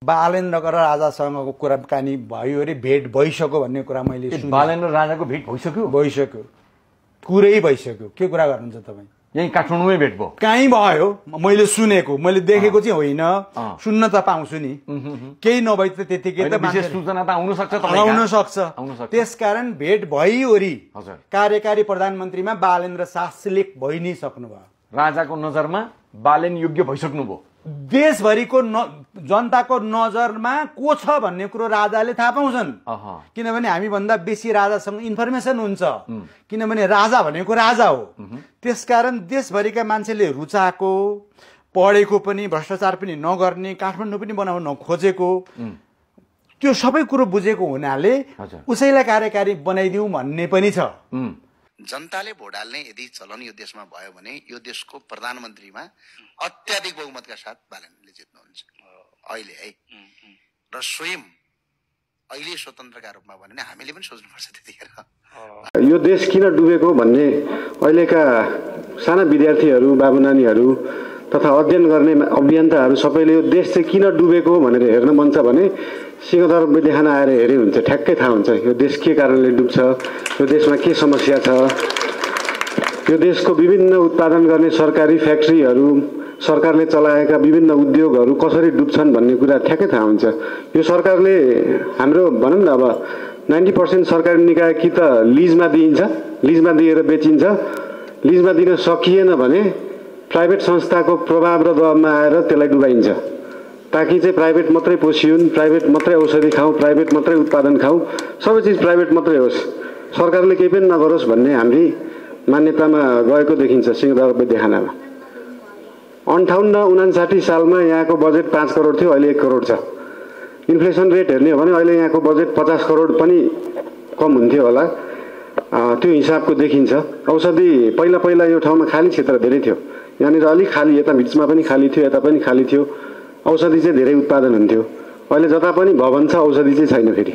बालेन्द्र र राजासँगको कुराकानी भयो अरे भेट भइसक्यो भन्ने कुरा मैले सुने। बालेन्द्र राजाको भेट भइसक्यो कुरै भइसक्यो। के कुरा गर्नुहुन्छ तपाईँ? यही काठमाडौँमै भेट भयो? कहीँ भयो मैले सुनेको, मैले देखेको चाहिँ होइन, सुन्न त पाउँछु नि। केही नभए त त्यतिकै त विशेष सूचना त आउन सक्छ, आउन सक्छ। त्यसकारण भेट भइवरी कार्यकारी प्रधानमन्त्रीमा बालेन्द्र शाह सिलेक्ट भइ नै सक्नुभयो। राजाको नजरमा बालेन योग्य भइसक्नुभयो। देशभरिको जनताको नजरमा को छ भन्ने कुरो राजाले थाहा पाउँछन्, किनभने हामीभन्दा बेसी राजासँग इन्फर्मेसन हुन्छ, किनभने राजा भनेको राजा हो। त्यसकारण देशभरिका मान्छेले रुचाएको, पढेको पनि, भ्रष्टाचार पनि नगर्ने, काठमाडौँ पनि बनाउन नखोजेको, त्यो सबै कुरो बुझेको हुनाले उसैलाई कार्यकारी बनाइदिउँ भन्ने पनि छ। जनताले भोट हाल्ने यदि चलन यो देशमा भयो भने यो देशको प्रधानमन्त्रीमा अत्याधिक बहुमतका साथ बालेनले जित्नुहुन्छ अहिले है। र स्वयं अहिले स्वतन्त्रका रूपमा भने हामीले पनि सोच्नुपर्छ त्यतिखेर यो देश किन डुबेको भन्ने अहिलेका साना विद्यार्थीहरू, बाबु नानीहरू तथा अध्ययन गर्ने अभियन्ताहरू सबैले यो देश चाहिँ किन डुबेको भनेर हेर्न मन छ भने सिंहदरबार वैद्यखाना आएर हेरे हुन्छ, ठ्याक्कै थाहा हुन्छ यो देश के कारणले डुब्छ, यो देशमा के समस्या छ, यो देशको विभिन्न उत्पादन गर्ने सरकारी फ्याक्ट्रीहरू, सरकारले चलाएका विभिन्न उद्योगहरू कसरी डुब्छन् भन्ने कुरा ठ्याक्कै थाहा हुन्छ। यो सरकारले हाम्रो भनौँ न अब 90% सरकारी निकाय कि त लिजमा दिइन्छ, लिजमा दिएर बेचिन्छ, लिजमा दिन सकिएन भने प्राइभेट संस्थाको प्रभाव र दबावमा आएर त्यसलाई डुबाइन्छ, ताकि चाहिँ प्राइभेट मात्रै पोसिउन्, प्राइभेट मात्रै औषधि खाउँ, प्राइभेट मात्रै उत्पादन खाउँ, सबै चिज प्राइभेट मात्रै होस्, सरकारले केही पनि नगरोस् भन्ने हाम्री मान्यतामा गएको देखिन्छ। सिंहदरबार वैद्यखानामा 58-59 सालमा यहाँको बजेट 5 करोड थियो, अहिले 1 करोड छ। इन्फ्लेसन रेट हेर्ने हो भने अहिले यहाँको बजेट 50 करोड पनि कम हुन्थ्यो होला, त्यो हिसाबको देखिन्छ। औषधि पहिला यो ठाउँमा खाली क्षेत्र धेरै थियो, यहाँनिर अलिक खाली, यता बिचमा पनि खाली थियो, यता पनि खाली थियो, औषधि चाहिँ धेरै उत्पादन हुन्थ्यो। अहिले जता पनि भवन छ, औषधि चाहिँ छैन। फेरि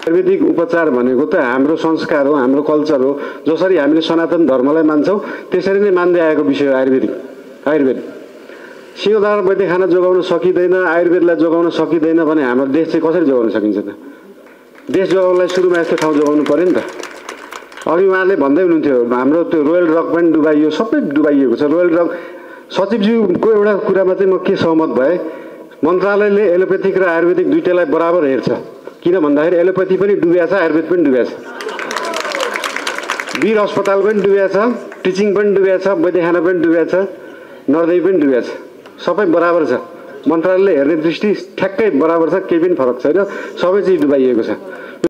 आयुर्वेदिक उपचार भनेको त हाम्रो संस्कार हो, हाम्रो कल्चर हो, जसरी हामीले सनातन धर्मलाई मान्छौँ त्यसरी नै मान्दै आएको विषय हो आयुर्वेद। सिंहदरबार वैद्यखाना जोगाउन सकिँदैन, आयुर्वेदलाई जोगाउन सकिँदैन भने हाम्रो देश चाहिँ कसरी जोगाउन सकिन्छ त? देश जोगाउनलाई सुरुमा यस्तो ठाउँ जोगाउनु पर्यो नि त। अघि उहाँले भन्दै हुनुहुन्थ्यो हाम्रो त्यो रोयल ड्रग पनि डुबाइयो, सबै डुबाइएको छ। रोयल ड्रग सचिवज्यूको एउटा कुरामा चाहिँ म के सहमत भएँ, मन्त्रालयले एलोपेथिक र आयुर्वेदिक दुइटैलाई बराबर हेर्छ। किन भन्दाखेरि एलोपेथी पनि डुबिएको छ, आयुर्वेद पनि डुबिएको छ, वीर अस्पताल पनि डुबिएको छ, टिचिङ पनि डुबिएको छ, वैद्यखाना पनि डुबिएको छ, नर्देवी पनि डुबिएको छ, सबै बराबर छ। मन्त्रालयले हेर्ने दृष्टि ठ्याक्कै बराबर छ, केही पनि फरक छैन, सबै चिज डुबाइएको छ।